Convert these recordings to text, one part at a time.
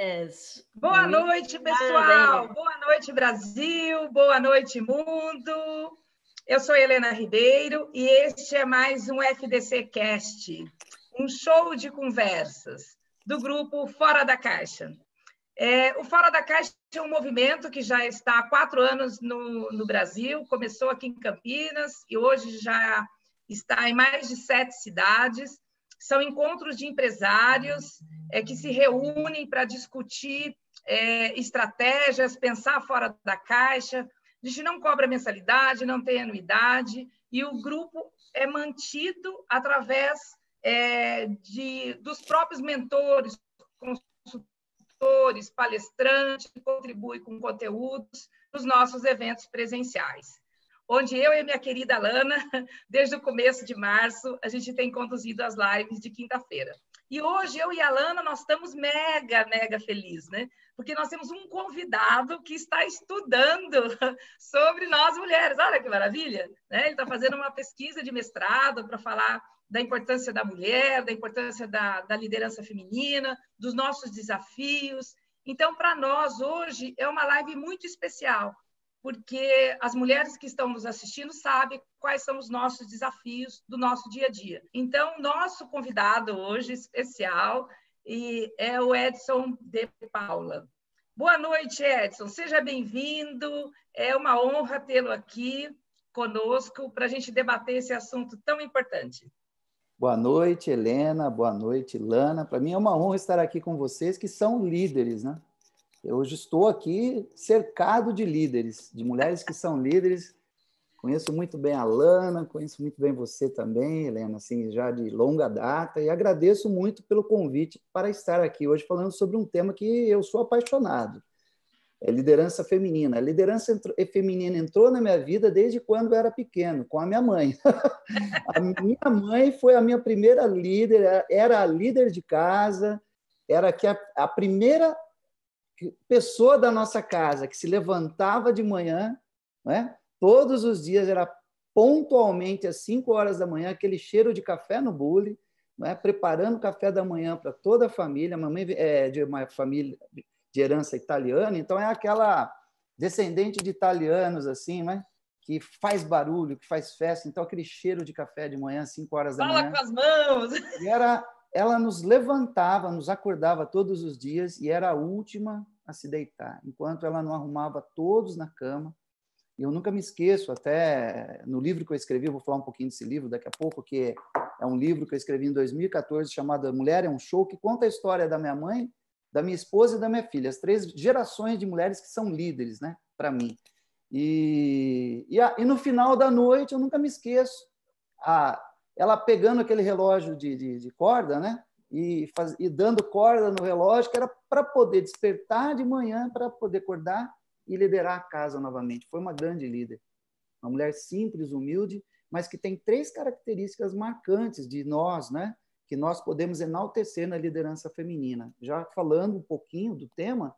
Inês. Boa noite, pessoal. Boa noite, Brasil. Boa noite, mundo. Eu sou Helena Ribeiro e este é mais um FDC Cast, um show de conversas do grupo Fora da Caixa. O Fora da Caixa é um movimento que já está há 4 anos no Brasil, começou aqui em Campinas e hoje já está em mais de 7 cidades. São encontros de empresários que se reúnem para discutir estratégias, pensar fora da caixa. A gente não cobra mensalidade, não tem anuidade, e o grupo é mantido através dos próprios mentores, consultores, palestrantes, que contribuem com conteúdos dos nossos eventos presenciais, onde eu e minha querida Lana, desde o começo de março, a gente tem conduzido as lives de quinta-feira. E hoje, eu e a Lana, nós estamos mega felizes, né? Porque nós temos um convidado que está estudando sobre nós mulheres. Olha que maravilha! Né? Ele está fazendo uma pesquisa de mestrado para falar da importância da mulher, da importância da liderança feminina, dos nossos desafios. Então, para nós, hoje, é uma live muito especial, porque as mulheres que estão nos assistindo sabem quais são os nossos desafios do nosso dia a dia. Então, nosso convidado hoje especial é o Edson de Paula. Boa noite, Edson. Seja bem-vindo. É uma honra tê-lo aqui conosco para a gente debater esse assunto tão importante. Boa noite, Helena. Boa noite, Lana. Para mim é uma honra estar aqui com vocês, que são líderes, né? Eu hoje estou aqui cercado de líderes, de mulheres que são líderes. Conheço muito bem a Lana, conheço muito bem você também, Helena, assim, já de longa data, e agradeço muito pelo convite para estar aqui hoje falando sobre um tema que eu sou apaixonado, é liderança feminina. A liderança feminina entrou na minha vida desde quando eu era pequeno, com a minha mãe. A minha mãe foi a minha primeira líder, era a líder de casa, era a primeira pessoa da nossa casa que se levantava de manhã, né? Todos os dias, era pontualmente às 5 horas da manhã, aquele cheiro de café no bule, né? Preparando o café da manhã para toda a família. A mamãe é de uma família de herança italiana, então é aquela descendente de italianos, assim, né? Que faz barulho, que faz festa. Então, aquele cheiro de café de manhã, às 5 horas da manhã. Fala com as mãos! E ela nos levantava, nos acordava todos os dias e era a última a se deitar, enquanto ela não arrumava todos na cama. E eu nunca me esqueço, até no livro que eu escrevi, eu vou falar um pouquinho desse livro daqui a pouco, que é um livro que eu escrevi em 2014, chamado Mulher é um Show, que conta a história da minha mãe, da minha esposa e da minha filha, as 3 gerações de mulheres que são líderes, né, para mim. E no final da noite, eu nunca me esqueço, ela pegando aquele relógio de corda, né? E dando corda no relógio, que era para poder despertar de manhã, para poder acordar e liderar a casa novamente. Foi uma grande líder. Uma mulher simples, humilde, mas que tem 3 características marcantes de nós, né? Que nós podemos enaltecer na liderança feminina. Já falando um pouquinho do tema,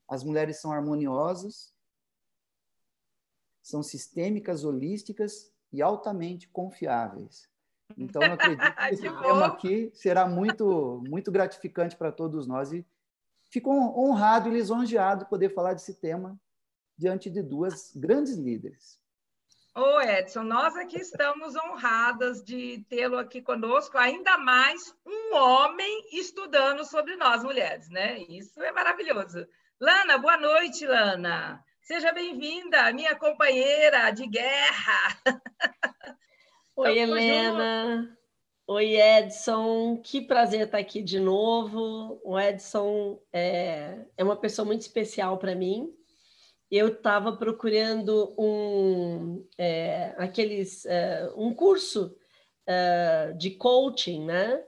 as mulheres são harmoniosas, são sistêmicas, holísticas e altamente confiáveis. Então, eu acredito que esse tema aqui será muito, muito gratificante para todos nós. E fico honrado e lisonjeado poder falar desse tema diante de 2 grandes líderes. Ô, Edson, nós aqui estamos honradas de tê-lo aqui conosco, ainda mais um homem estudando sobre nós, mulheres, né? Isso é maravilhoso. Lana, boa noite, Lana. Seja bem-vinda, minha companheira de guerra. Oi, Helena. Oi, Edson. Que prazer estar aqui de novo. O Edson é uma pessoa muito especial para mim. Eu estava procurando um curso de coaching, né?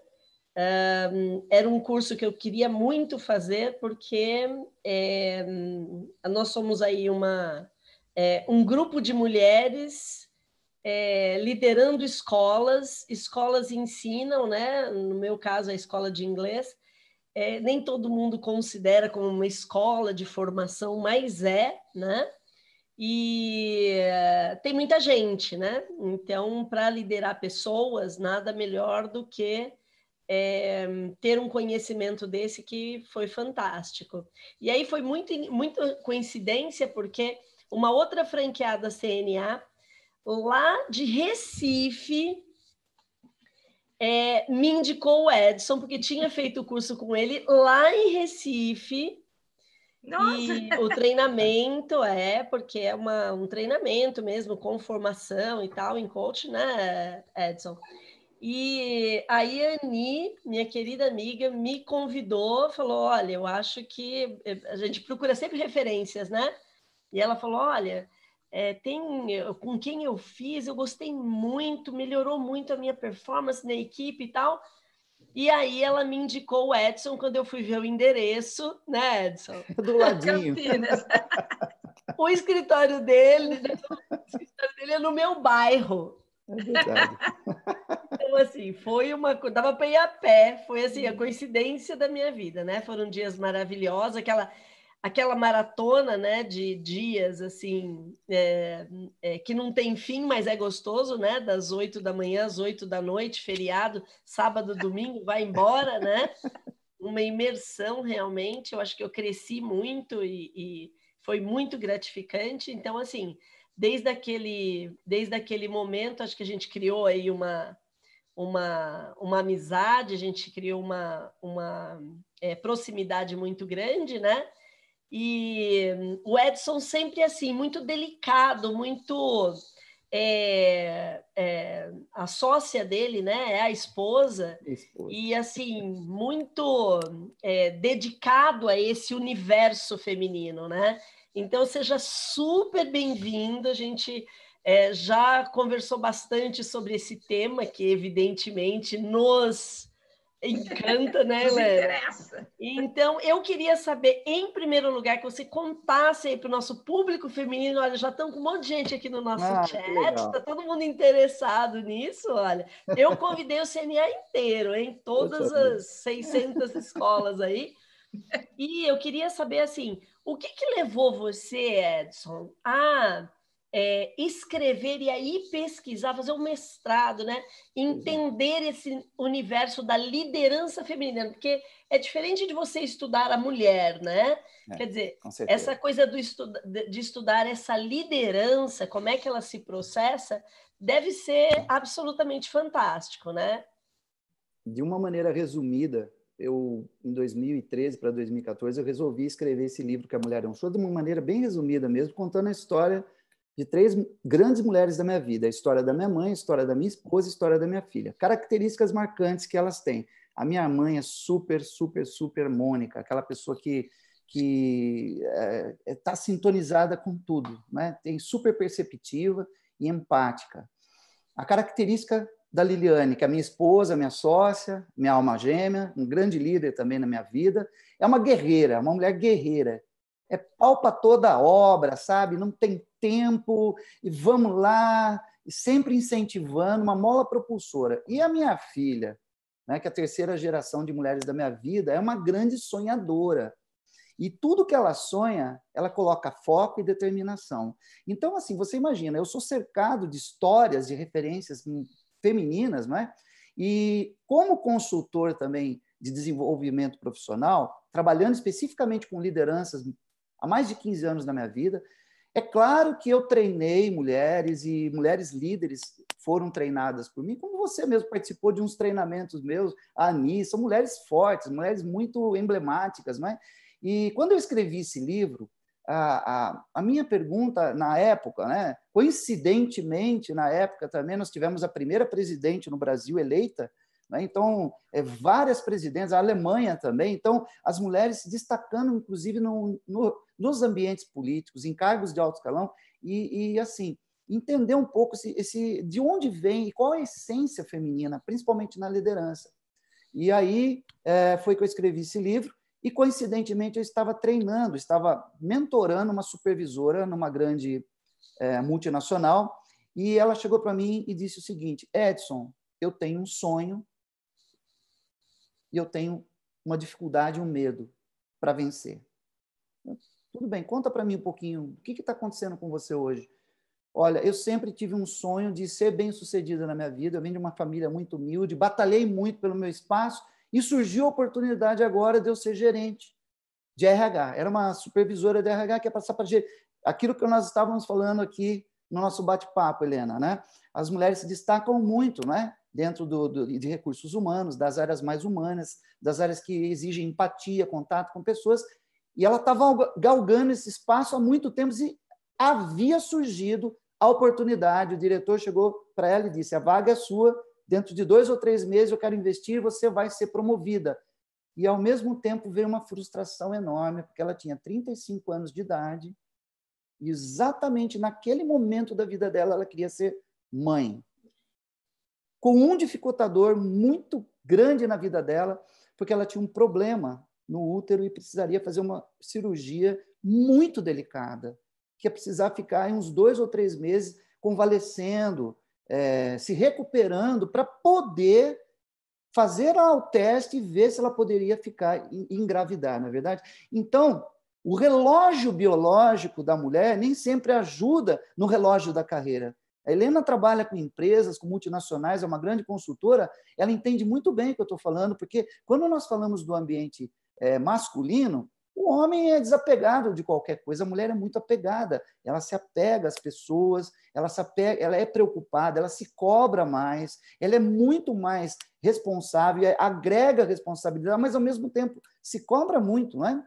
Era um curso que eu queria muito fazer, porque nós somos aí um grupo de mulheres liderando escolas ensinam, né? No meu caso, a escola de inglês. Nem todo mundo considera como uma escola de formação, mas né? E tem muita gente, né? Então, para liderar pessoas, nada melhor do que ter um conhecimento desse que foi fantástico. E aí foi muita coincidência, porque uma outra franqueada CNA, lá de Recife, me indicou o Edson, porque tinha feito o curso com ele lá em Recife. Nossa! E o treinamento porque é um treinamento mesmo, com formação e tal, em coach, né, Edson? E aí a Ani, minha querida amiga, me convidou, falou, olha, eu acho que a gente procura sempre referências, né? E ela falou, olha, com quem eu fiz, eu gostei muito, melhorou muito a minha performance na equipe e tal. E aí ela me indicou o Edson quando eu fui ver o endereço, né, Edson? Do ladinho. Campinas. O escritório dele é no meu bairro. É verdade. Então, assim, dava para ir a pé, foi assim, a coincidência da minha vida, né? Foram dias maravilhosos, aquela maratona, né, de dias, assim, que não tem fim, mas é gostoso, né? Das 8 da manhã às 8 da noite, feriado, sábado, domingo, vai embora, né? Uma imersão, realmente, eu acho que eu cresci muito e foi muito gratificante. Então, assim, desde aquele momento, acho que a gente criou aí uma amizade, a gente criou uma proximidade muito grande, né? E o Edson sempre assim, muito delicado, muito. A sócia dele, né, é a esposa, Esposa. e assim, muito dedicado a esse universo feminino, né? Então, seja super bem-vindo, a gente já conversou bastante sobre esse tema, que evidentemente nos encanta, né, Nos Helena? interessa. Então, eu queria saber, em primeiro lugar, que você contasse aí para o nosso público feminino. Olha, já estão com um monte de gente aqui no nosso Que chat, está legal. todo mundo interessado nisso. Olha, eu convidei o CNA inteiro, em Poxa todas vida. as 600 escolas aí. E eu queria saber, assim, o que levou você, Edson, a escrever e aí pesquisar, fazer um mestrado, né? Entender esse universo da liderança feminina, porque é diferente de você estudar a mulher, né? Quer dizer, Com certeza. essa coisa de estudar essa liderança, como é que ela se processa, deve ser absolutamente fantástico, né? De uma maneira resumida, em 2013 para 2014, eu resolvi escrever esse livro, Que a Mulher é um Show, de uma maneira bem resumida mesmo, contando a história de 3 grandes mulheres da minha vida: a história da minha mãe, a história da minha esposa, a história da minha filha. Características marcantes que elas têm. A minha mãe é super, super, super Mônica, aquela pessoa que está sintonizada com tudo, né? Tem super perceptiva e empática. A característica da Liliane, que é minha esposa, minha sócia, minha alma gêmea, um grande líder também na minha vida, é uma guerreira, uma mulher guerreira. É pau para toda a obra, sabe? Não tem tempo, e vamos lá, e sempre incentivando, uma mola propulsora. E a minha filha, né, que é a terceira geração de mulheres da minha vida, é uma grande sonhadora. E tudo que ela sonha, ela coloca foco e determinação. Então, assim, você imagina, eu sou cercado de histórias, de referências femininas, não é? E como consultor também de desenvolvimento profissional, trabalhando especificamente com lideranças há mais de 15 anos na minha vida, é claro que eu treinei mulheres e mulheres líderes foram treinadas por mim, como você mesmo participou de uns treinamentos meus, a Ani, são mulheres fortes, mulheres muito emblemáticas, não é? E quando eu escrevi esse livro, a minha pergunta na época, né, coincidentemente, na época também nós tivemos a primeira presidente no Brasil eleita, né, então, várias presidentes, a Alemanha também, então, as mulheres se destacando, inclusive, nos ambientes políticos, em cargos de alto escalão, e assim, entender um pouco de onde vem e qual é a essência feminina, principalmente na liderança. E aí foi que eu escrevi esse livro, e, coincidentemente, eu estava treinando, estava mentorando uma supervisora numa grande multinacional, e ela chegou para mim e disse o seguinte: Edson, eu tenho um sonho e eu tenho uma dificuldade, um medo para vencer. Tudo bem, conta para mim um pouquinho, o que está acontecendo com você hoje? Olha, eu sempre tive um sonho de ser bem-sucedida na minha vida. Eu venho de uma família muito humilde, batalhei muito pelo meu espaço e surgiu a oportunidade agora de eu ser gerente de RH. Era uma supervisora de RH que ia passar para aquilo que nós estávamos falando aqui no nosso bate-papo, Helena, né? As mulheres se destacam muito, né? Dentro de recursos humanos, das áreas mais humanas, das áreas que exigem empatia, contato com pessoas. E ela estava galgando esse espaço há muito tempo e havia surgido a oportunidade. O diretor chegou para ela e disse: a vaga é sua, dentro de 2 ou 3 meses eu quero investir, você vai ser promovida. E, ao mesmo tempo, veio uma frustração enorme, porque ela tinha 35 anos de idade e, exatamente naquele momento da vida dela, ela queria ser mãe. Com um dificultador muito grande na vida dela, porque ela tinha um problema no útero e precisaria fazer uma cirurgia muito delicada, que ia precisar ficar em uns 2 ou 3 meses convalescendo, se recuperando para poder fazer o teste e ver se ela poderia ficar e engravidar, não é verdade? Então, o relógio biológico da mulher nem sempre ajuda no relógio da carreira. A Helena trabalha com empresas, com multinacionais, é uma grande consultora, ela entende muito bem o que eu estou falando, porque quando nós falamos do ambiente masculino, o homem é desapegado de qualquer coisa, a mulher é muito apegada, ela se apega às pessoas, ela é preocupada, ela se cobra mais, ela é muito mais responsável, agrega responsabilidade, mas, ao mesmo tempo, se cobra muito, não é?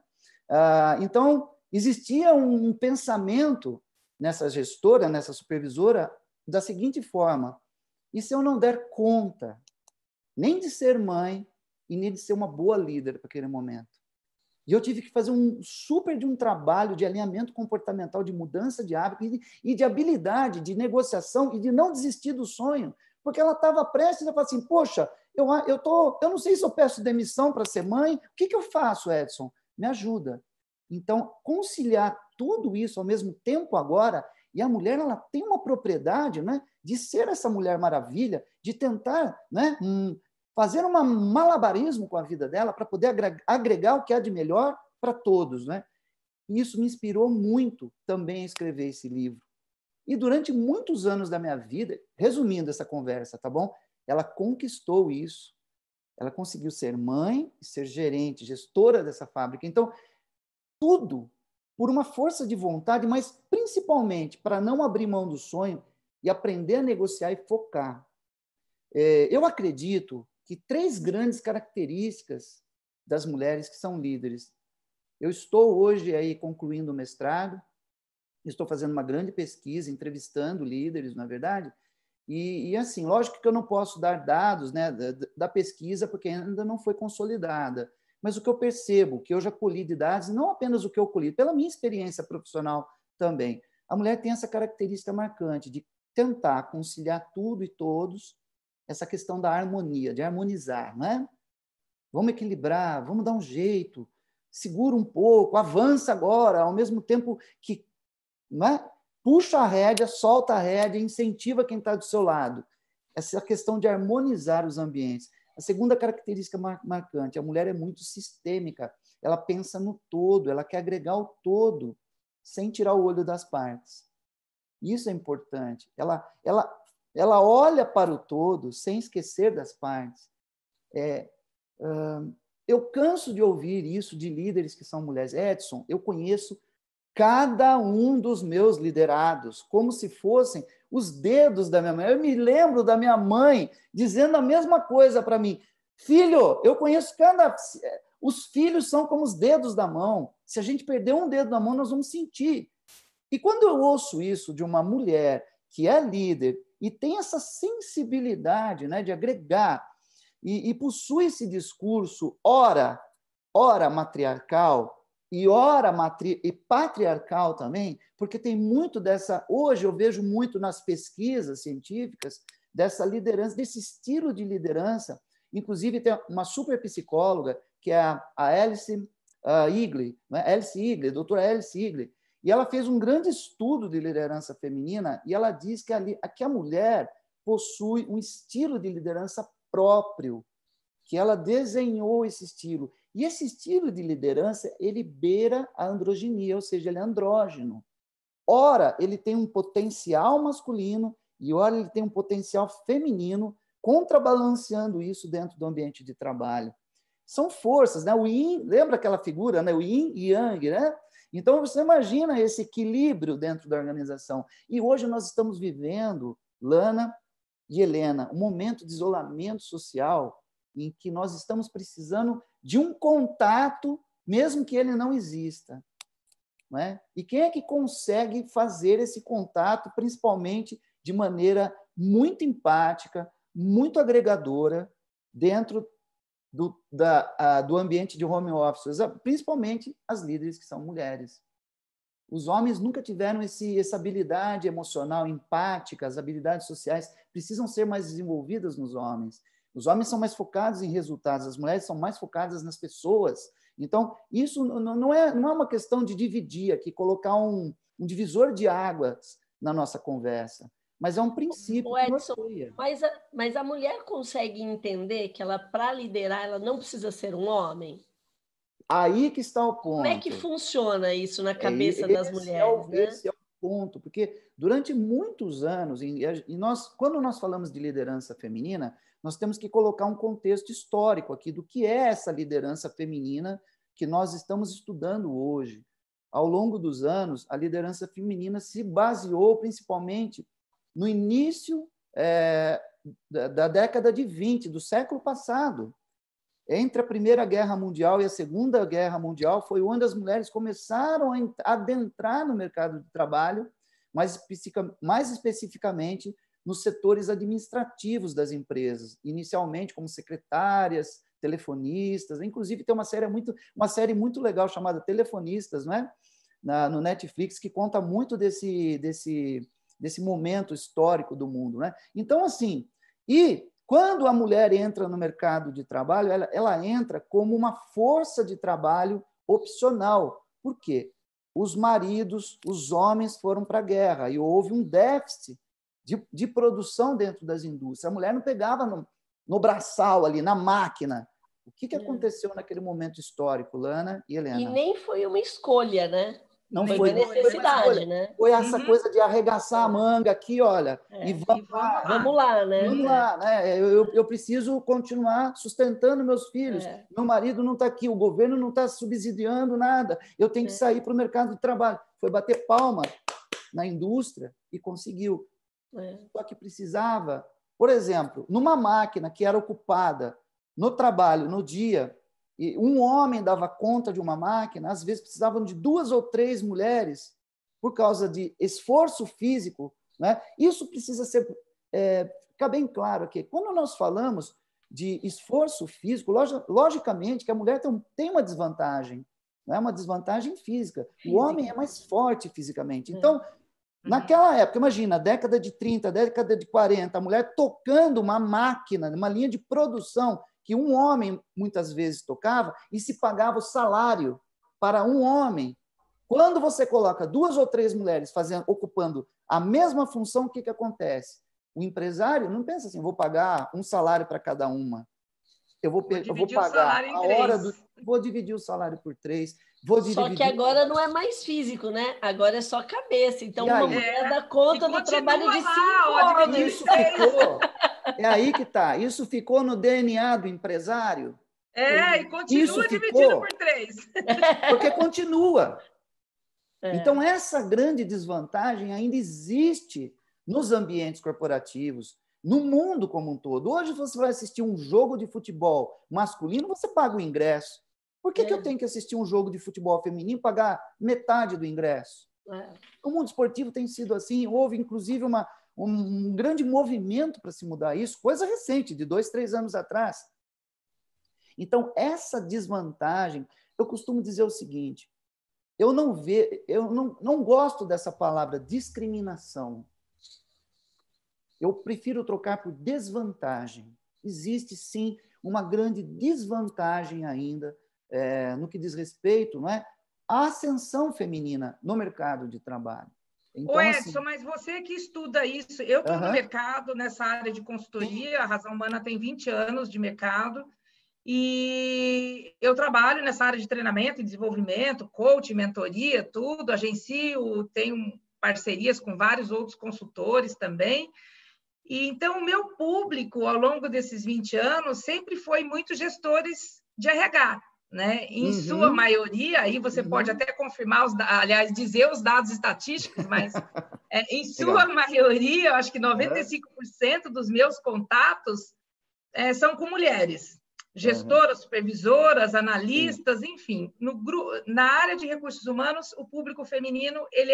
Então, existia um pensamento nessa gestora, nessa supervisora, da seguinte forma: e se eu não der conta nem de ser mãe e nem de ser uma boa líder para aquele momento? E eu tive que fazer um super de um trabalho de alinhamento comportamental, de mudança de hábito e de habilidade, de negociação e de não desistir do sonho, porque ela estava prestes a falar assim: poxa, eu não sei se eu peço demissão para ser mãe, o que eu faço, Edson? Me ajuda. Então, conciliar tudo isso ao mesmo tempo agora, e a mulher ela tem uma propriedade, né, de ser essa mulher maravilha, de tentar, né, fazer um malabarismo com a vida dela para poder agregar o que há de melhor para todos, né? E isso me inspirou muito também a escrever esse livro. E durante muitos anos da minha vida, resumindo essa conversa, tá bom? Ela conquistou isso. Ela conseguiu ser mãe, ser gerente, gestora dessa fábrica. Então, tudo por uma força de vontade, mas principalmente para não abrir mão do sonho e aprender a negociar e focar. Eu acredito que 3 grandes características das mulheres que são líderes. Eu estou hoje aí concluindo o mestrado, estou fazendo uma grande pesquisa, entrevistando líderes, na verdade, e assim, lógico que eu não posso dar dados, né, da pesquisa, porque ainda não foi consolidada, mas o que eu percebo, que eu já colhi de dados, não apenas o que eu colhi, pela minha experiência profissional também, a mulher tem essa característica marcante de tentar conciliar tudo e todos, essa questão da harmonia, de harmonizar, né? Vamos equilibrar, vamos dar um jeito, segura um pouco, avança agora, ao mesmo tempo que, né, puxa a rédea, solta a rédea, incentiva quem está do seu lado. Essa questão de harmonizar os ambientes. A segunda característica marcante, a mulher é muito sistêmica, ela pensa no todo, ela quer agregar o todo, sem tirar o olho das partes. Isso é importante. Ela olha para o todo sem esquecer das partes. Eu canso de ouvir isso de líderes que são mulheres. Edson, eu conheço cada um dos meus liderados como se fossem os dedos da minha mãe. Eu me lembro da minha mãe dizendo a mesma coisa para mim. Filho, eu conheço cada... Os filhos são como os dedos da mão. Se a gente perder um dedo da mão, nós vamos sentir. E quando eu ouço isso de uma mulher que é líder e tem essa sensibilidade, né, de agregar e possui esse discurso, ora matriarcal e ora e patriarcal também, porque tem muito dessa... Hoje eu vejo muito nas pesquisas científicas dessa liderança, desse estilo de liderança. Inclusive, tem uma super psicóloga, que é a Alice Eagly, né? Alice Eagly, a doutora Alice Eagly, e ela fez um grande estudo de liderança feminina e ela diz que a mulher possui um estilo de liderança próprio, que ela desenhou esse estilo. E esse estilo de liderança, ele beira a androginia, ou seja, ele é andrógeno. ora ele tem um potencial masculino e ora ele tem um potencial feminino, contrabalanceando isso dentro do ambiente de trabalho. São forças, né? O yin, lembra aquela figura, né? O yin e yang, né? Então, você imagina esse equilíbrio dentro da organização. E hoje nós estamos vivendo, Lana e Helena, um momento de isolamento social em que nós estamos precisando de um contato, mesmo que ele não exista. Não é? E quem é que consegue fazer esse contato, principalmente de maneira muito empática, muito agregadora, dentro do ambiente de home office, principalmente as líderes que são mulheres. Os homens nunca tiveram essa habilidade emocional, empática, as habilidades sociais precisam ser mais desenvolvidas nos homens. Os homens são mais focados em resultados, as mulheres são mais focadas nas pessoas. Então, isso não é uma questão de dividir aqui, colocar um divisor de águas na nossa conversa, mas é um princípio. O Edson, mas a mulher consegue entender que ela, para liderar, ela não precisa ser um homem? Aí que está o ponto. Como é que funciona isso na cabeça das mulheres? Esse é o ponto, porque durante muitos anos, quando nós falamos de liderança feminina, nós temos que colocar um contexto histórico aqui do que é essa liderança feminina que nós estamos estudando hoje. Ao longo dos anos, a liderança feminina se baseou principalmente no início da década de 20, do século passado. Entre a Primeira Guerra Mundial e a Segunda Guerra Mundial foi onde as mulheres começaram a adentrar no mercado de trabalho, mais especificamente nos setores administrativos das empresas, inicialmente como secretárias, telefonistas, inclusive tem uma série muito legal chamada Telefonistas, não é? No Netflix, que conta muito desse momento histórico do mundo, né? Então, assim, e quando a mulher entra no mercado de trabalho, ela entra como uma força de trabalho opcional. Por quê? Os maridos, os homens foram para a guerra e houve um déficit de produção dentro das indústrias. A mulher não pegava no braçal ali, na máquina. O que aconteceu naquele momento histórico, Lana e Helena? E nem foi uma escolha, né? Não foi uma necessidade, né? Foi essa coisa de arregaçar a manga aqui, olha, e vamos lá, né? Vamos lá, né? Eu preciso continuar sustentando meus filhos. Meu marido não está aqui, o governo não está subsidiando nada. Eu tenho que sair para o mercado de trabalho. Foi bater palma na indústria e conseguiu. Só que precisava, por exemplo, numa máquina que era ocupada no trabalho, no dia, e um homem dava conta de uma máquina, às vezes precisavam de 2 ou 3 mulheres por causa de esforço físico, né? Isso precisa ficar bem claro aqui. Quando nós falamos de esforço físico, logicamente que a mulher tem uma desvantagem, né? Uma desvantagem física. O homem é mais forte fisicamente. Então, naquela época, imagina, década de 30, década de 40, a mulher tocando uma máquina, uma linha de produção que um homem muitas vezes tocava e se pagava o salário para um homem. Quando você coloca 2 ou 3 mulheres ocupando a mesma função, o que acontece? O empresário não pensa assim, vou pagar um salário para cada uma. Eu vou pagar a hora vou dividir o salário por 3. Só que agora não é mais físico, né? Agora é só cabeça. Então, uma mulher dá conta do trabalho de 5 homens. Isso ficou. É aí que está. Isso ficou no DNA do empresário. E continua dividido por 3. Porque continua. Então, essa grande desvantagem ainda existe nos ambientes corporativos, no mundo como um todo. Hoje, você vai assistir um jogo de futebol masculino, você paga o ingresso. Por que eu tenho que assistir um jogo de futebol feminino e pagar metade do ingresso? O mundo esportivo tem sido assim. Houve, inclusive, um grande movimento para se mudar isso, coisa recente, de 2, 3 anos atrás. Então, essa desvantagem, eu costumo dizer o seguinte, eu não gosto dessa palavra discriminação. Eu prefiro trocar por desvantagem. Existe, sim, uma grande desvantagem ainda no que diz respeito, não é, à ascensão feminina no mercado de trabalho. Então, Edson, assim, mas você que estuda isso, eu estou no mercado, nessa área de consultoria, a Razão Humana tem 20 anos de mercado, e eu trabalho nessa área de treinamento e desenvolvimento, coaching, mentoria, tudo, agencio, tenho parcerias com vários outros consultores também. E então, o meu público, ao longo desses 20 anos, sempre foi muito gestores de RH, né? Em sua maioria, aí você pode até confirmar, aliás, dizer os dados estatísticos, mas em sua maioria, eu acho que 95% dos meus contatos são com mulheres, gestoras, supervisoras, analistas, enfim. Na área de recursos humanos, o público feminino ele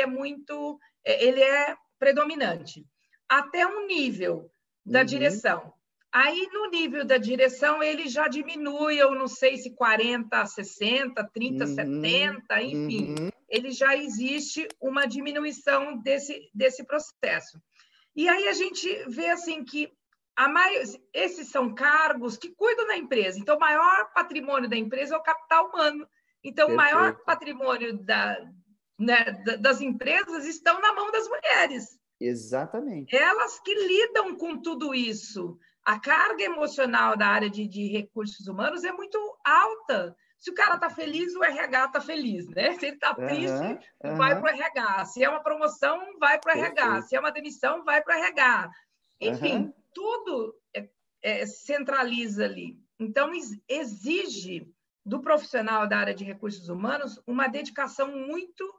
é predominante, até um nível da direção. Aí, no nível da direção, ele já diminui, eu não sei se 40, 60, 30, 70, enfim. Ele já existe uma diminuição desse processo. E aí a gente vê assim que esses são cargos que cuidam da empresa. Então, o maior patrimônio da empresa é o capital humano. Então, o maior patrimônio das empresas estão na mão das mulheres. Exatamente. Elas que lidam com tudo isso. A carga emocional da área de recursos humanos é muito alta. Se o cara está feliz, o RH está feliz, né? Se ele está triste, vai para o RH. Se é uma promoção, vai para o RH. Se é uma demissão, vai para o RH. Enfim, tudo centraliza ali. Então, exige do profissional da área de recursos humanos uma dedicação muito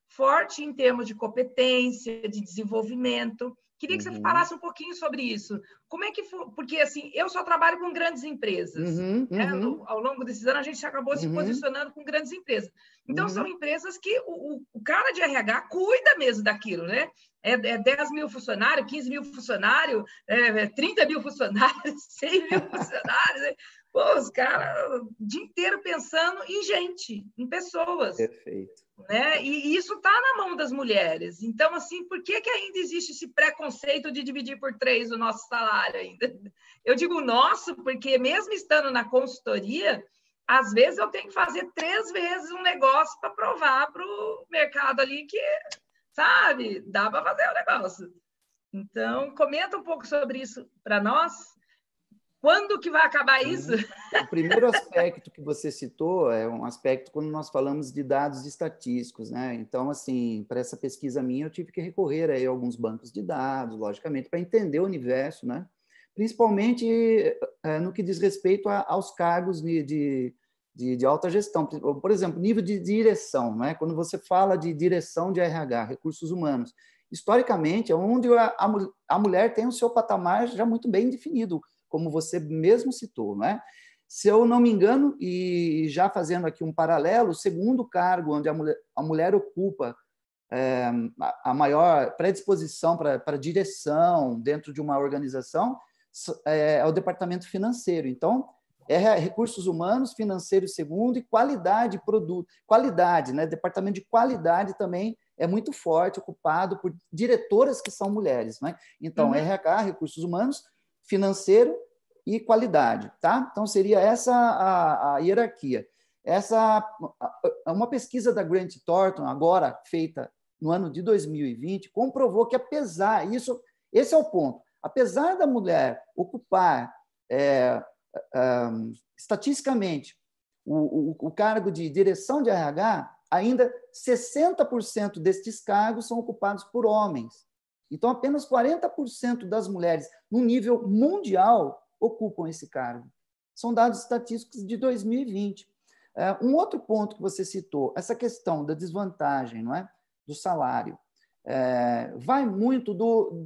forte em termos de competência, de desenvolvimento. Queria que você falasse um pouquinho sobre isso. Como é que foi? Porque, assim, eu só trabalho com grandes empresas. Né? Ao longo desses anos, a gente acabou se posicionando com grandes empresas. Então, são empresas que o cara de RH cuida mesmo daquilo, né? É 10 mil funcionários, 15 mil funcionários, 30 mil funcionários, 100 mil funcionários. Né? Pô, os caras o dia inteiro pensando em gente, em pessoas. Perfeito. Né? E isso está na mão das mulheres. Então, assim, por que ainda existe esse preconceito de dividir por 3 o nosso salário ainda? Eu digo nosso, porque mesmo estando na consultoria, às vezes eu tenho que fazer 3 vezes um negócio para provar para o mercado ali que, sabe, dá para fazer o negócio. Então, comenta um pouco sobre isso para nós. Quando que vai acabar isso? O primeiro aspecto que você citou é um aspecto quando nós falamos de dados estatísticos, né? Então, assim, para essa pesquisa minha, eu tive que recorrer a alguns bancos de dados, logicamente, para entender o universo, né? Principalmente no que diz respeito aos cargos de alta gestão. Por exemplo, nível de direção, né? Quando você fala de direção de RH, recursos humanos, historicamente, é onde a mulher tem o seu patamar já muito bem definido, como você mesmo citou, né? Se eu não me engano, e já fazendo aqui um paralelo, o segundo cargo onde a mulher ocupa a maior predisposição para direção dentro de uma organização é o departamento financeiro. Então, recursos humanos, financeiro segundo, e qualidade, produto. Qualidade, né? Departamento de qualidade também é muito forte, ocupado por diretoras que são mulheres, né? Então, RH, recursos humanos, financeiro e qualidade, tá? Então, seria essa a hierarquia. Uma pesquisa da Grant Thornton, agora feita no ano de 2020, comprovou que, esse é o ponto, apesar da mulher ocupar, estatisticamente, o cargo de direção de RH, ainda 60% destes cargos são ocupados por homens. Então, apenas 40% das mulheres, no nível mundial, ocupam esse cargo. São dados estatísticos de 2020. Um outro ponto que você citou, essa questão da desvantagem, não é? Do salário, vai muito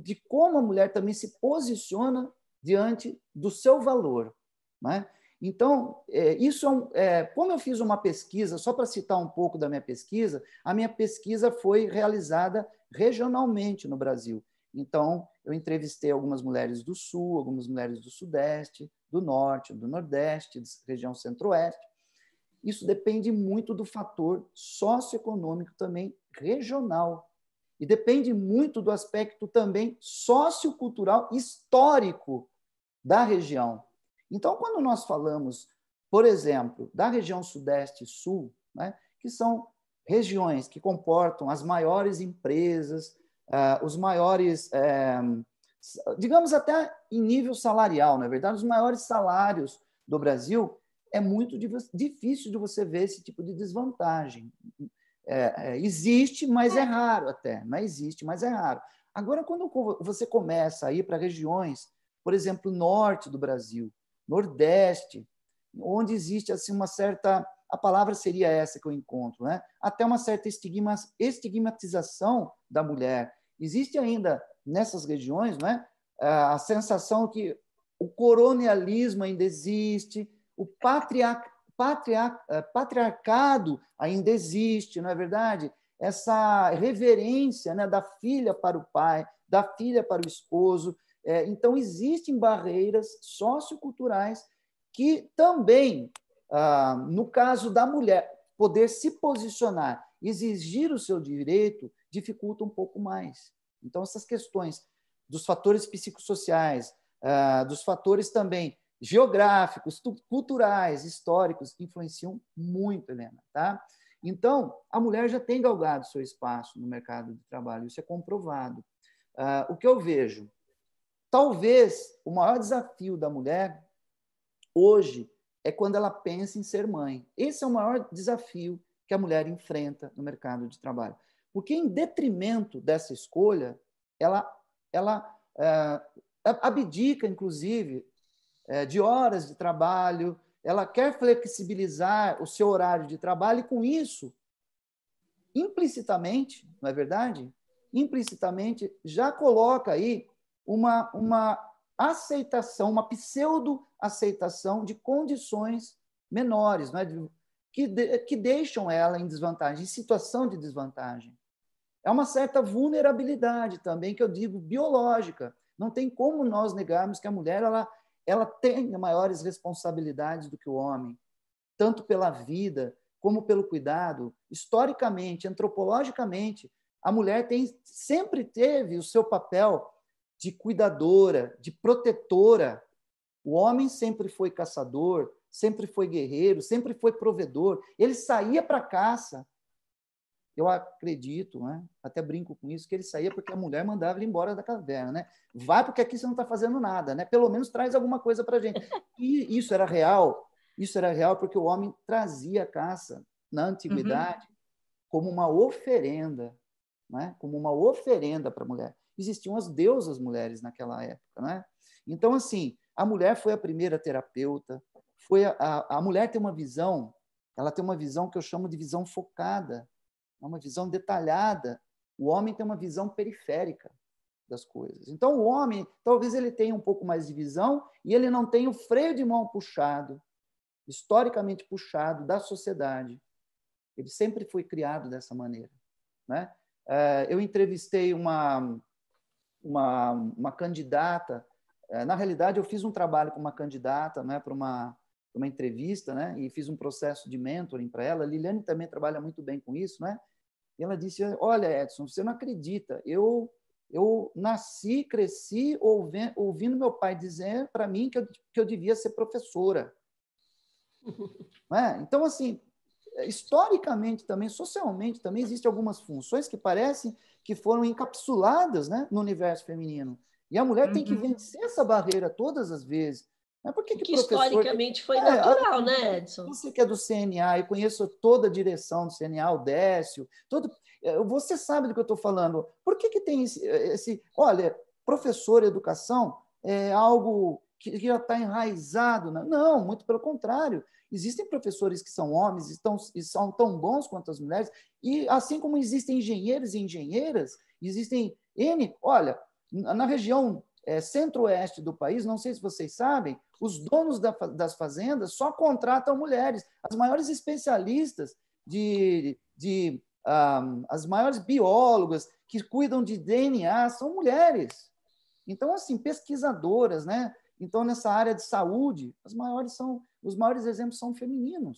de como a mulher também se posiciona diante do seu valor. Não é? Então, como eu fiz uma pesquisa, só para citar um pouco da minha pesquisa, a minha pesquisa foi realizada regionalmente no Brasil. Então, eu entrevistei algumas mulheres do Sul, algumas mulheres do Sudeste, do Norte, do Nordeste, da região Centro-Oeste. Isso depende muito do fator socioeconômico também regional. E depende muito do aspecto também sociocultural histórico da região. Então, quando nós falamos, por exemplo, da região Sudeste e Sul, né, que são regiões que comportam as maiores empresas, os maiores, digamos até em nível salarial, na verdade, os maiores salários do Brasil, é muito difícil de você ver esse tipo de desvantagem. Existe, mas é raro até. Não existe, mas é raro. Agora, quando você começa a ir para regiões, por exemplo, norte do Brasil, nordeste, onde existe assim, uma certa... A palavra seria essa que eu encontro, né? Até uma certa estigmatização da mulher. Existe ainda, nessas regiões, né, a sensação que o colonialismo ainda existe, o patriarcado ainda existe, não é verdade? Essa reverência, né, da filha para o pai, da filha para o esposo. Então, existem barreiras socioculturais que também, no caso da mulher, poder se posicionar, exigir o seu direito, dificulta um pouco mais. Então, essas questões dos fatores psicossociais, dos fatores também geográficos, culturais, históricos, influenciam muito, Helena, tá? Então, a mulher já tem galgado seu espaço no mercado de trabalho, isso é comprovado. O que eu vejo? Talvez o maior desafio da mulher hoje é quando ela pensa em ser mãe. Esse é o maior desafio que a mulher enfrenta no mercado de trabalho. Porque, em detrimento dessa escolha, ela abdica, inclusive, de horas de trabalho, ela quer flexibilizar o seu horário de trabalho e, com isso, implicitamente, não é verdade? Implicitamente, já coloca aí uma aceitação, uma pseudo-aceitação de condições menores, não é? Que deixam ela em desvantagem, em situação de desvantagem. É uma certa vulnerabilidade também, que eu digo, biológica. Não tem como nós negarmos que a mulher ela tem maiores responsabilidades do que o homem, tanto pela vida como pelo cuidado. Historicamente, antropologicamente, a mulher sempre teve o seu papel de cuidadora, de protetora. O homem sempre foi caçador, sempre foi guerreiro, sempre foi provedor. Ele saía para a caça. Eu acredito, né? Até brinco com isso, que ele saía porque a mulher mandava ele embora da caverna, né? Vai porque aqui você não está fazendo nada, né? Pelo menos traz alguma coisa para a gente. E isso era real porque o homem trazia a caça na antiguidade como uma oferenda, né? Como uma oferenda para a mulher. Existiam as deusas mulheres naquela época, né? Então, assim, a mulher foi a primeira terapeuta, a mulher tem uma visão, ela tem uma visão que eu chamo de visão focada, uma visão detalhada. O homem tem uma visão periférica das coisas. Então, o homem, talvez ele tenha um pouco mais de visão e ele não tenha o freio de mão puxado, historicamente puxado, da sociedade. Ele sempre foi criado dessa maneira, né? Eu entrevistei uma candidata, na realidade, eu fiz um trabalho com uma candidata, né, para uma entrevista, né, e fiz um processo de mentoring para ela. A Liliane também trabalha muito bem com isso, né? E ela disse: olha, Edson, você não acredita, eu nasci, cresci ouvindo meu pai dizer para mim que eu devia ser professora. Então, assim, historicamente também, socialmente também, existem algumas funções que parecem que foram encapsuladas, né, no universo feminino. E a mulher tem que vencer essa barreira todas as vezes. Por que professor... historicamente foi natural, né, Edson? Você que é do CNA, eu conheço toda a direção do CNA, o Décio, você sabe do que eu estou falando. Por que tem esse... Olha, professor, educação é algo que já está enraizado. Não, muito pelo contrário. Existem professores que são homens e são tão bons quanto as mulheres, e assim como existem engenheiros e engenheiras, existem N... Olha, na região centro-oeste do país, não sei se vocês sabem, os donos das fazendas só contratam mulheres. As maiores especialistas as maiores biólogas que cuidam de DNA são mulheres. Então, assim, pesquisadoras, né? Então, nessa área de saúde, os maiores exemplos são femininos.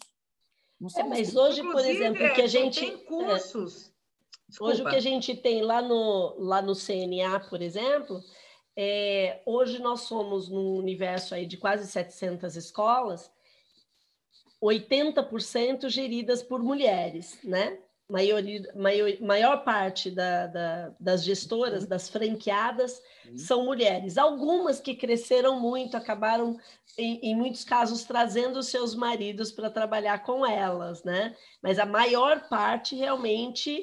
Mas hoje, por exemplo, o que a gente tem cursos. Hoje o que a gente tem lá no CNA, por exemplo, hoje nós somos num universo aí de quase 700 escolas, 80% geridas por mulheres, né? maior parte das gestoras, das franqueadas, são mulheres. Algumas que cresceram muito, acabaram, em muitos casos, trazendo os seus maridos para trabalhar com elas, né? Mas a maior parte, realmente,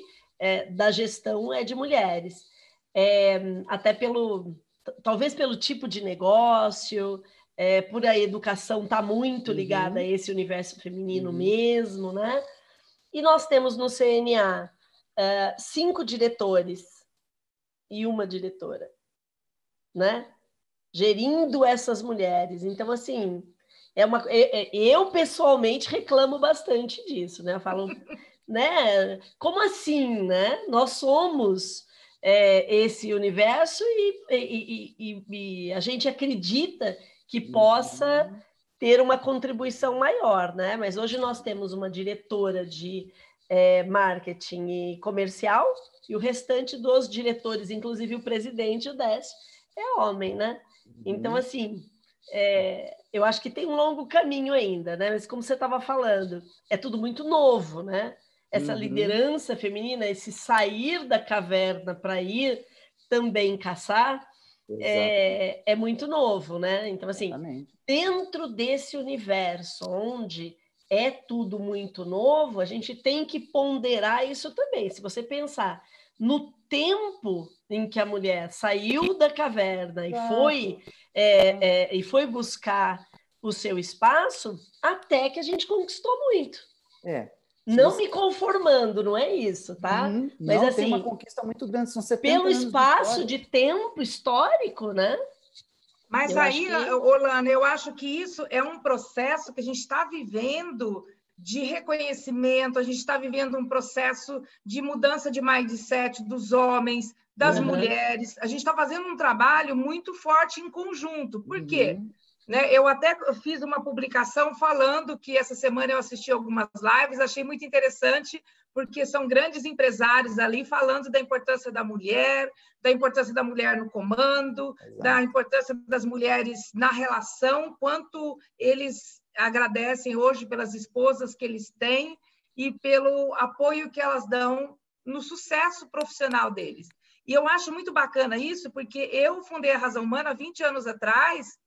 da gestão é de mulheres. Até talvez pelo tipo de negócio, por a educação estar muito ligada a esse universo feminino mesmo, né? E nós temos no CNA 5 diretores e uma diretora, né? Gerindo essas mulheres. Então, assim, eu pessoalmente reclamo bastante disso, né? Eu falo, né? Como assim, né? Nós somos esse universo e a gente acredita que possa ter uma contribuição maior, né? Mas hoje nós temos uma diretora de marketing e comercial e o restante dos diretores, inclusive o presidente, o Décio, é homem, né? Então, assim, eu acho que tem um longo caminho ainda, né? Mas como você estava falando, é tudo muito novo, né? Essa liderança feminina, esse sair da caverna para ir também caçar, é muito novo, né? Então, assim, dentro desse universo onde é tudo muito novo, a gente tem que ponderar isso também. Se você pensar no tempo em que a mulher saiu da caverna e foi buscar o seu espaço, até que a gente conquistou muito. Não me conformando, não é isso, tá? Mas não, assim, tem uma conquista muito grande, são 70 pelo anos espaço de tempo histórico, né? Mas aí, Orlando, eu acho que isso é um processo que a gente está vivendo de reconhecimento, a gente está vivendo um processo de mudança de mindset dos homens, das mulheres. A gente está fazendo um trabalho muito forte em conjunto. Por quê? Né? Eu até fiz uma publicação falando que essa semana eu assisti algumas lives, achei muito interessante, porque são grandes empresários ali falando da importância da mulher no comando, da importância das mulheres na relação, quanto eles agradecem hoje pelas esposas que eles têm e pelo apoio que elas dão no sucesso profissional deles. E eu acho muito bacana isso, porque eu fundei a Razão Humana 20 anos atrás,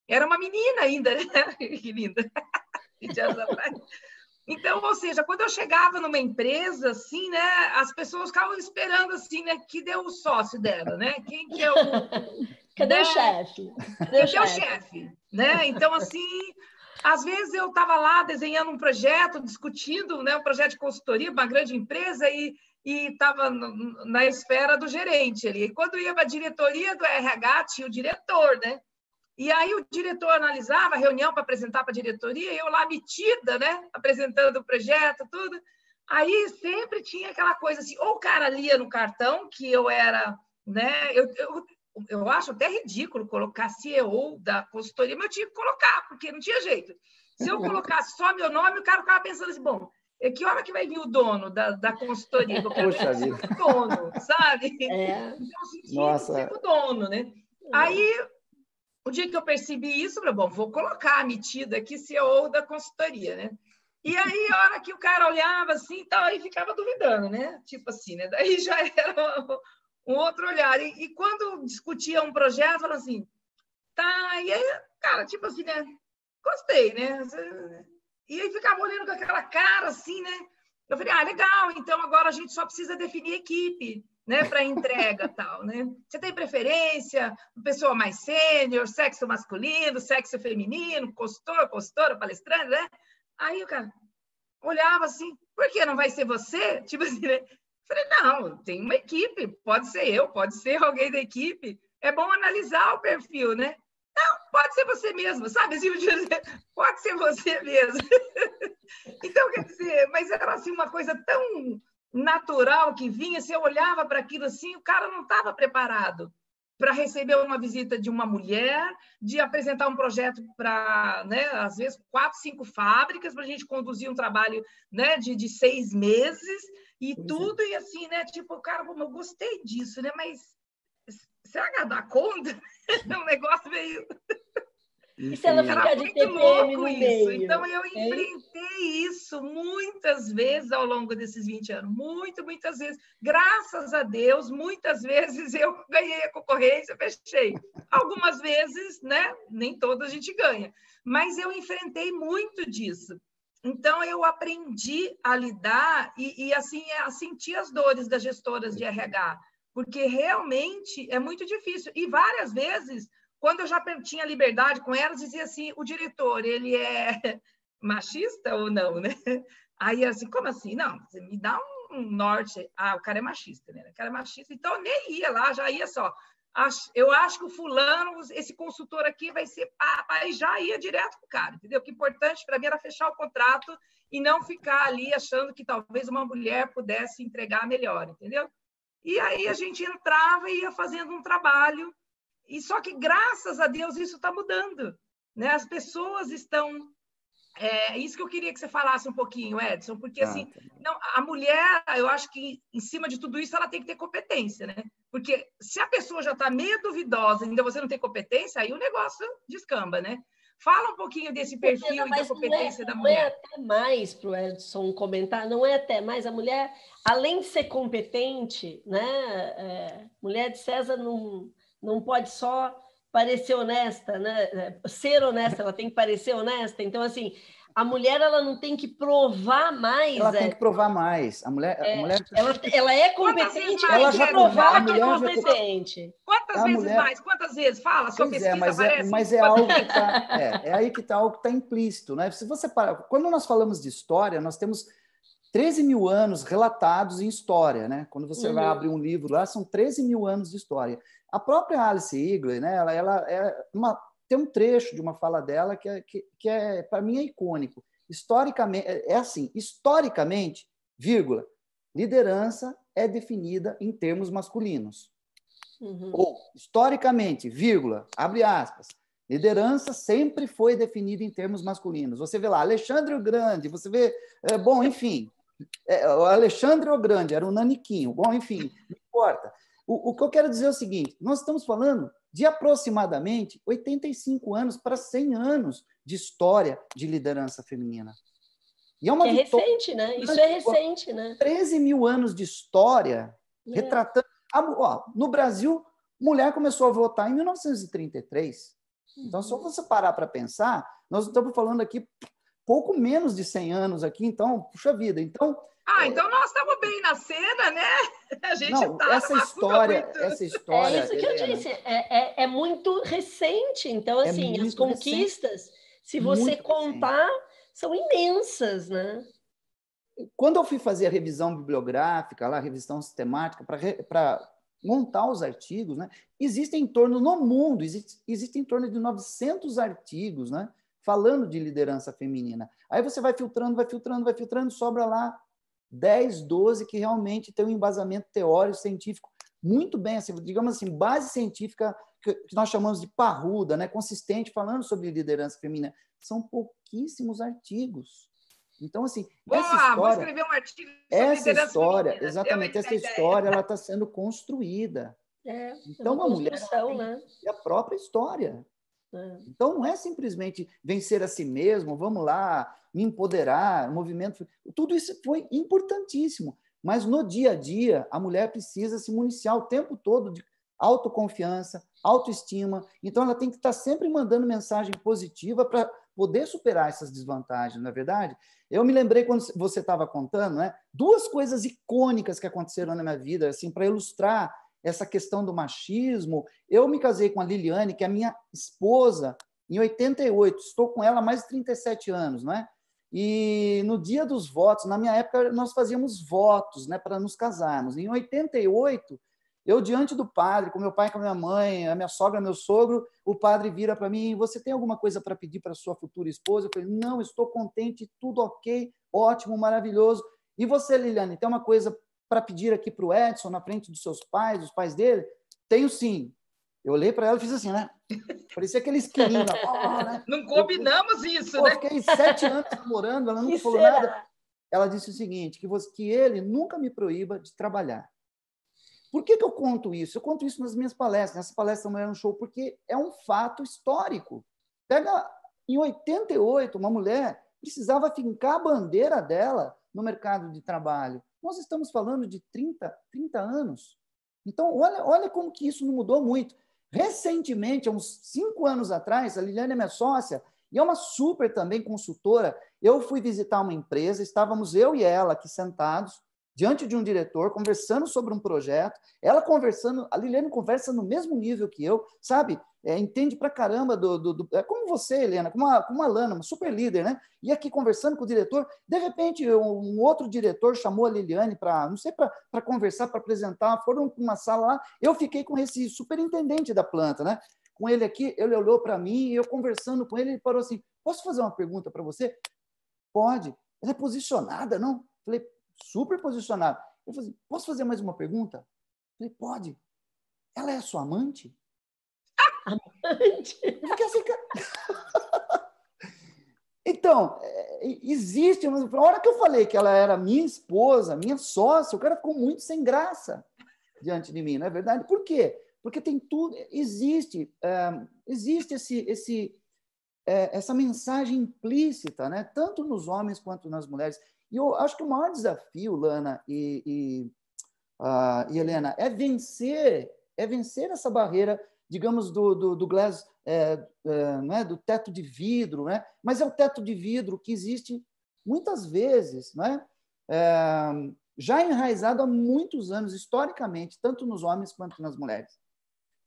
era uma menina ainda, né? Que linda! 20 anos atrás. Então, ou seja, quando eu chegava numa empresa, assim, né, as pessoas ficavam esperando, assim, né, que deu o sócio dela, né? Quem que é o... Cadê né? o chefe? Cadê o chefe? Né? Então, assim, às vezes eu estava lá desenhando um projeto, discutindo, né, um projeto de consultoria, uma grande empresa, e estava na esfera do gerente ali. E quando ia para a diretoria do RH, tinha o diretor, né? E aí o diretor analisava a reunião para apresentar para a diretoria, eu lá metida, né, apresentando o projeto, tudo. Aí sempre tinha aquela coisa assim, ou o cara lia no cartão que eu era, né, eu acho até ridículo colocar CEO da consultoria, mas eu tinha que colocar, porque não tinha jeito. Se eu colocasse só meu nome, o cara ficava pensando assim, bom, que hora que vai vir o dono da consultoria? Eu quero ver o dono, sabe? Então, assim, tinha que ser o dono, né? Aí... O dia que eu percebi isso, eu falei, bom, vou colocar a metida aqui, CEO da consultoria, né? E aí, a hora que o cara olhava assim, tal, aí ficava duvidando, né? Tipo assim, né? Daí já era um outro olhar. E quando discutia um projeto, falava assim, tá, e aí, cara, tipo assim, né? Gostei, né? E aí ficava olhando com aquela cara assim, né? Eu falei, legal, então agora a gente só precisa definir equipe, né, para entrega tal, né? Você tem preferência, pessoa mais sênior, sexo masculino, sexo feminino, consultora, palestrante, né? Aí o cara olhava assim, por que não vai ser você? Tipo assim, né? Falei, não, tem uma equipe, pode ser eu, pode ser alguém da equipe. É bom analisar o perfil, né? Não, pode ser você mesmo, sabe? Assim, pode ser você mesmo. Então, quer dizer, mas era assim uma coisa tão natural que vinha, você olhava para aquilo assim, o cara não estava preparado para receber uma visita de uma mulher, de apresentar um projeto para, né, às vezes, 4, 5 fábricas, para a gente conduzir um trabalho, né, de 6 meses, e tudo, e assim, né, tipo, o cara, eu gostei disso, né, mas será que dá conta? É um negócio meio... E se ela ficar de TPM no meio? Então, eu enfrentei isso muitas vezes ao longo desses 20 anos. Muitas vezes. Graças a Deus, muitas vezes eu ganhei a concorrência, fechei. Algumas vezes, né? Nem todas a gente ganha. Mas eu enfrentei muito disso. Então, eu aprendi a lidar e assim, a sentir as dores das gestoras de RH, porque realmente é muito difícil. E várias vezes, quando eu já tinha liberdade com elas, dizia assim, o diretor, ele é machista ou não, né? Aí, assim, como assim? Não, você me dá um norte. Ah, o cara é machista, né? O cara é machista. Então, eu nem ia lá, já ia só. Eu acho que o fulano, esse consultor aqui vai ser pá, e já ia direto com o cara, entendeu? O que é importante para mim era fechar o contrato e não ficar ali achando que talvez uma mulher pudesse entregar melhor, entendeu? E aí a gente entrava e ia fazendo um trabalho, e só que, graças a Deus, isso está mudando, né? As pessoas estão... É isso que eu queria que você falasse um pouquinho, Edson, porque assim, não, a mulher, eu acho que em cima de tudo isso ela tem que ter competência, né? Porque se a pessoa já está meio duvidosa, ainda você não tem competência, aí o negócio descamba, né? Fala um pouquinho desse perfil e da competência da mulher. Não é até mais, para o Edson comentar, não é até mais. A mulher, além de ser competente, né? Mulher de César não pode só parecer honesta, né? Ser honesta, ela tem que parecer honesta. Então, assim, a mulher ela não tem que provar mais. Ela tem que provar mais. A mulher ela é competente, ela já provar que é competente. Quantas vezes mais? Quantas vezes? Fala, sua pesquisa aparece. Mas é algo que está... É aí que está algo que está implícito, né? Se você quando nós falamos de história, nós temos 13 mil anos relatados em história, né? Quando você vai abrir um livro lá, são 13 mil anos de história. A própria Alice Eagler, né? Ela tem um trecho de uma fala dela que para mim é icônico. Historicamente, é assim, historicamente, vírgula, liderança é definida em termos masculinos. Ou, historicamente, vírgula, abre aspas, liderança sempre foi definida em termos masculinos. Você vê lá, Alexandre o Grande, você vê... bom, enfim, o Alexandre o Grande era um naniquinho. Bom, enfim, não importa. O que eu quero dizer é o seguinte, nós estamos falando de aproximadamente 85 anos para 100 anos de história de liderança feminina. E é uma recente, né? Isso é recente, né? 13 mil anos de história retratando... no Brasil, mulher começou a votar em 1933. Então, se você parar para pensar, nós estamos falando aqui pouco menos de 100 anos aqui, então, puxa vida. Então, então nós estamos bem na cena, né? A gente essa história, É isso que eu disse, é muito recente. Então, assim, as conquistas, se você contar, são imensas, né? Quando eu fui fazer a revisão bibliográfica, a revisão sistemática, para montar os artigos, né, existem em torno, no mundo, existem em torno de 900 artigos, né, falando de liderança feminina. Aí você vai filtrando, sobra lá 10, 12 que realmente tem um embasamento teórico, científico, muito bem, assim, digamos assim, base científica que nós chamamos de parruda, né, consistente, falando sobre liderança feminina. São pouquíssimos artigos. Então, assim, vou escrever um artigo sobre liderança feminina. Exatamente, essa história ela está sendo construída. Então, a mulher tem a própria história. Então, não é simplesmente vencer a si mesmo, vamos lá, me empoderar, movimento... Tudo isso foi importantíssimo, mas no dia a dia, a mulher precisa se municiar o tempo todo de autoconfiança, autoestima. Então, ela tem que estar sempre mandando mensagem positiva para poder superar essas desvantagens, não é verdade? Eu me lembrei, quando você estava contando, né, duas coisas icônicas que aconteceram na minha vida, assim, para ilustrar essa questão do machismo. Eu me casei com a Liliane, que é a minha esposa, em 88. Estou com ela há mais de 37 anos, não é? E no dia dos votos, na minha época, nós fazíamos votos, né, para nos casarmos. Em 88, eu, diante do padre, com meu pai, com a minha mãe, a minha sogra, meu sogro, o padre vira para mim: você tem alguma coisa para pedir para sua futura esposa? Eu falei: não, estou contente, tudo ok, ótimo, maravilhoso. E você, Liliane, tem uma coisa para pedir aqui para o Edson, na frente dos seus pais, dos pais dele? Tenho sim. Eu olhei para ela e fiz assim, né? Parecia aquele esquilinho. Né? Não combinamos isso, né? Fiquei 7 anos namorando, ela nunca falou nada. Ela disse o seguinte, que ele nunca me proíba de trabalhar. Por que eu conto isso? Eu conto isso nas minhas palestras, nessa palestra Mulher no Show, porque é um fato histórico. Pega em 88, uma mulher precisava fincar a bandeira dela no mercado de trabalho. Nós estamos falando de 30 anos. Então, olha como que isso não mudou muito. Recentemente, há uns 5 anos atrás, a Liliane é minha sócia, e é uma super também consultora. Eu fui visitar uma empresa, estávamos eu e ela aqui sentados, diante de um diretor, conversando sobre um projeto, ela conversando, a Liliane conversa no mesmo nível que eu, sabe? Entende pra caramba é como você, Helena, como uma Lana, uma super líder, né? E aqui conversando com o diretor, de repente um outro diretor chamou a Liliane para, não sei, para conversar, para apresentar, foram para uma sala lá, eu fiquei com esse superintendente da planta, né? Com ele aqui, ele olhou para mim e eu conversando com ele, ele parou assim, posso fazer uma pergunta para você? Pode. Ela é posicionada, não? Falei, super posicionada. Eu falei, posso fazer mais uma pergunta? Falei, pode. Ela é sua amante? Amante? Eu fiquei assim, cara... Então, existe... A hora que eu falei que ela era minha esposa, minha sócia, o cara ficou muito sem graça diante de mim, não é verdade? Por quê? Porque tem tudo... Existe essa mensagem implícita, né? Tanto nos homens quanto nas mulheres. E eu acho que o maior desafio, Lana e Helena, é vencer essa barreira, digamos, do glass, né? Do teto de vidro, né? Mas é o teto de vidro que existe muitas vezes, né? Já enraizado há muitos anos, historicamente, tanto nos homens quanto nas mulheres.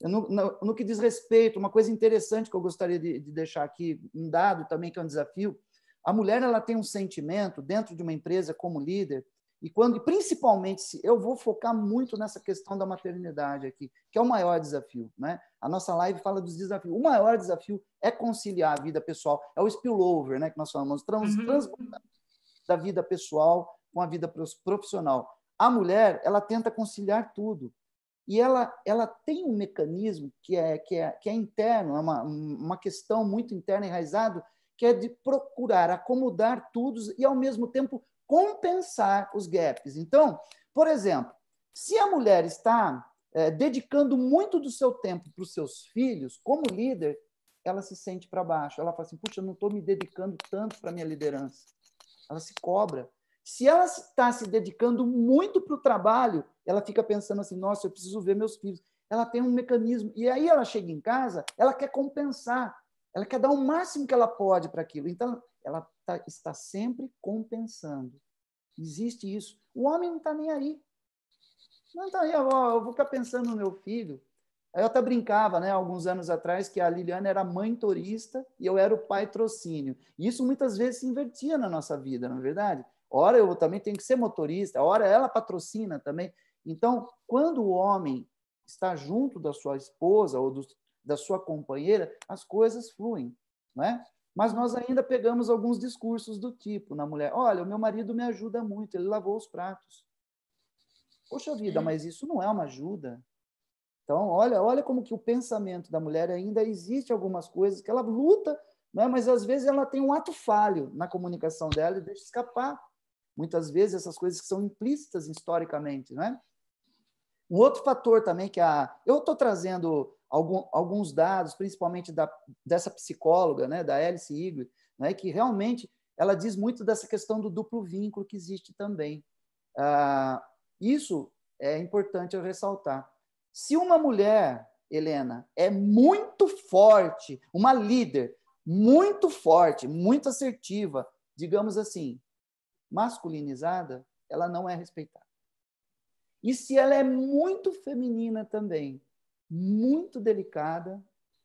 No que diz respeito, uma coisa interessante que eu gostaria de deixar aqui, um dado também que é um desafio, a mulher ela tem um sentimento dentro de uma empresa como líder, e principalmente, eu vou focar muito nessa questão da maternidade aqui, que é o maior desafio, né? A nossa live fala dos desafios. O maior desafio é conciliar a vida pessoal, é o spillover, né, que nós falamos, transbordar da vida pessoal com a vida profissional. A mulher, ela tenta conciliar tudo. E ela tem um mecanismo que é interno, é uma questão muito interna, enraizado, que é de procurar acomodar tudo e, ao mesmo tempo, compensar os gaps. Então, por exemplo, se a mulher está dedicando muito do seu tempo para os seus filhos, como líder, ela se sente para baixo. Ela fala assim, puxa, eu não estou me dedicando tanto para a minha liderança. Ela se cobra. Se ela está se dedicando muito para o trabalho, ela fica pensando assim, nossa, eu preciso ver meus filhos. Ela tem um mecanismo. E aí ela chega em casa, ela quer compensar. Ela quer dar o máximo que ela pode para aquilo. Então, ela está sempre compensando. Existe isso. O homem não está nem aí. Não está aí. Eu vou ficar pensando no meu filho. Aí eu até brincava, né, alguns anos atrás, que a Liliane era mãe turista e eu era o pai trocínio. E isso muitas vezes se invertia na nossa vida, não é verdade? Ora eu também tenho que ser motorista, ora ela patrocina também. Então, quando o homem está junto da sua esposa ou da sua companheira, as coisas fluem, né? Mas nós ainda pegamos alguns discursos do tipo na mulher, olha, o meu marido me ajuda muito, ele lavou os pratos. Poxa vida, mas isso não é uma ajuda. Então, olha como que o pensamento da mulher ainda existe algumas coisas que ela luta, né? Mas às vezes ela tem um ato falho na comunicação dela e deixa escapar. Muitas vezes essas coisas que são implícitas historicamente, né? Um outro fator também que eu estou trazendo alguns dados, principalmente dessa psicóloga, né, da Alice Eagle, né, que realmente ela diz muito dessa questão do duplo vínculo que existe também. Isso é importante eu ressaltar. Se uma mulher, Helena, é muito forte, uma líder muito forte, muito assertiva, digamos assim, masculinizada, ela não é respeitada. E se ela é muito feminina também, muito delicada,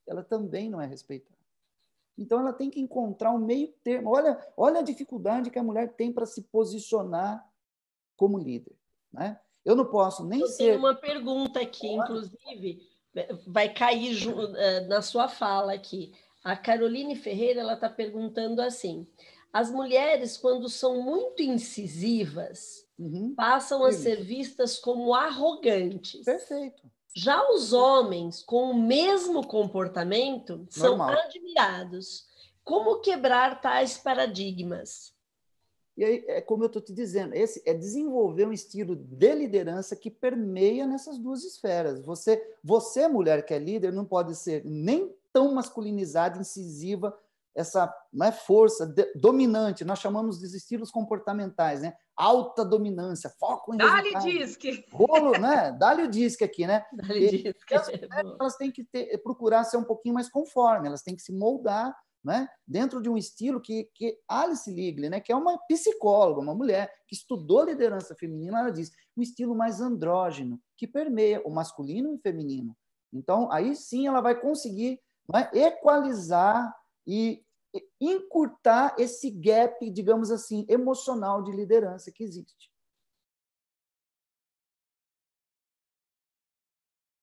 ela também não é respeitada. Então, ela tem que encontrar um meio termo. Olha a dificuldade que a mulher tem para se posicionar como líder, né? Eu não posso nem ser... Eu tenho uma pergunta aqui, inclusive, vai cair na sua fala aqui. A Caroline Ferreira ela está perguntando assim, as mulheres, quando são muito incisivas, passam a ser vistas como arrogantes. Perfeito. Já os homens, com o mesmo comportamento, são admirados. Como quebrar tais paradigmas? E aí, é como eu estou te dizendo, é desenvolver um estilo de liderança que permeia nessas duas esferas. Você, mulher que é líder, não pode ser nem tão masculinizada, incisiva, essa, não é, força dominante. Nós chamamos de estilos comportamentais, né? Alta dominância, foco em Dá-lhe resultado. disque. Rolo, né? Dá-lhe o disque aqui, né? Dá-lhe disque. As mulheres, elas têm que procurar ser um pouquinho mais conforme, elas têm que se moldar, né, dentro de um estilo que Alice Ligley, né, que é uma psicóloga, uma mulher que estudou liderança feminina, ela diz, um estilo mais andrógeno, que permeia o masculino e o feminino. Então, aí sim ela vai conseguir, né, equalizar e encurtar esse gap, digamos assim, emocional de liderança que existe.